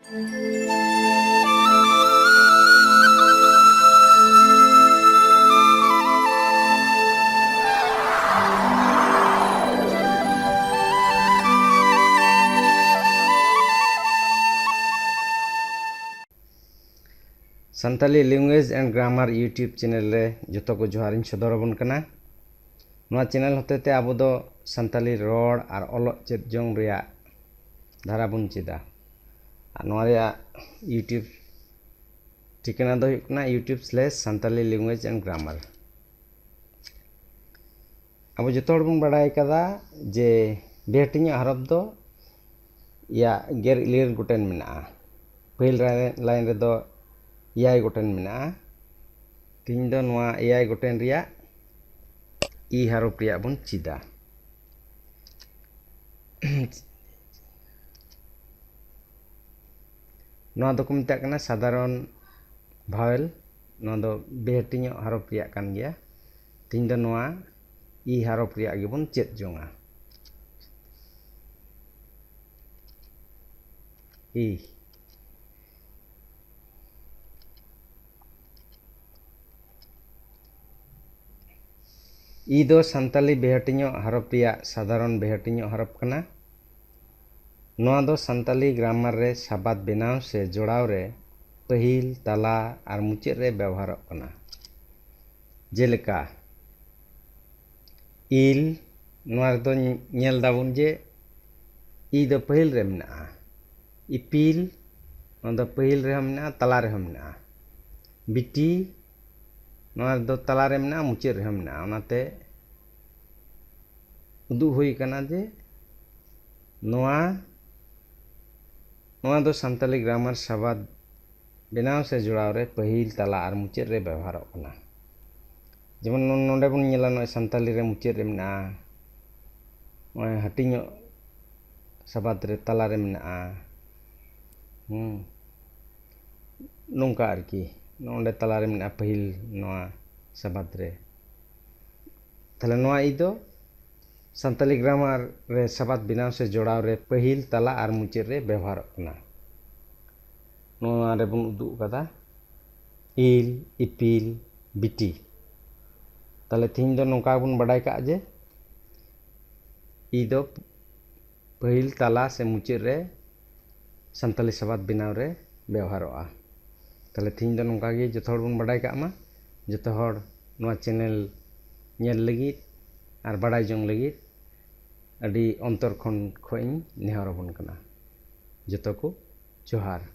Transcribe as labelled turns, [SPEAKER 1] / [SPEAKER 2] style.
[SPEAKER 1] Santali language and grammar YouTube channel रे जो को जोहारिन सदरबन कना। नोआ चैनल होते अब दो संताली रोड और ओलो चेद जोंग रिया धारा बन चेदा। नोआ रिया यूट्यूब ठिकाना दो हुकना YouTube/संताली लैंग्वेज एंड ग्रामर। अब जो बन बड़ाई कदा जे बेहटिंग हरफ दो या गेर इलेर गोटेन मेना। पहिल लाइन रे दो एआई गोटेन मेना। तीन दो नोआ एआई गोटेन रिया ई हरफ रिया बन चिदा। नोआ दो को मेताग कना साधारण भावेल। नोआ दो बेहटिंग हरफ रिया कान गया। तीन दो नोआ ई हरफ रिया गे बन चेद जोंगा। ई ई दो संताली बेहटिंग हरफ रिया साधारण बेहटिंग हरफ कना। नोआ दो संताली ग्रामर रे साबाद बेनाव से जोड़ाव रे पहिल तला और मुचाद रे व्यवहार कना। जेलेका इल नोआ दो नेल दाबुन जे ई दो पहिल रे मेना। इपिल नोआ दो पहिल रे मेना तला रे मेना। बिटी नोआ दो तला रे मेना मुचाद रे मेना। ओनाते उदुग हुई कना जे नोआ दो संताली ग्रामर साबाद बेनाव से जोड़ाव रे पहिल तला और मुचाद रे व्यवहार कना। जेमन नोंडे बन नेला नोय संताली रे मुचाद रे मेना। नोय हटिंग साबाद रे तला रे मेना। नोंका आरकी नोंडे तला रे मेना पहिल नोआ साबाद रे। तले नोआ ई दो संताली ग्रामर रे साबाद बेनाव से जोड़ाव रे पहिल तला और मुचाद रे व्यवहार कना। नोआ रे बन उदुग कदा इल इपिल बिटी। तले तीन दो नोंका बन बड़ाई का जे ई दो पहिल तला से मुचाद रे संताली साबाद बेनाव रे व्यवहारोआ। तले तीन दो नोंका गे जो बन बड़ाई का मा जो नोआ चैनल नेल लगी और बड़ाई जोंग लगी अडी अंतर खन खोइन नेहरबन कना। जो को जोहार।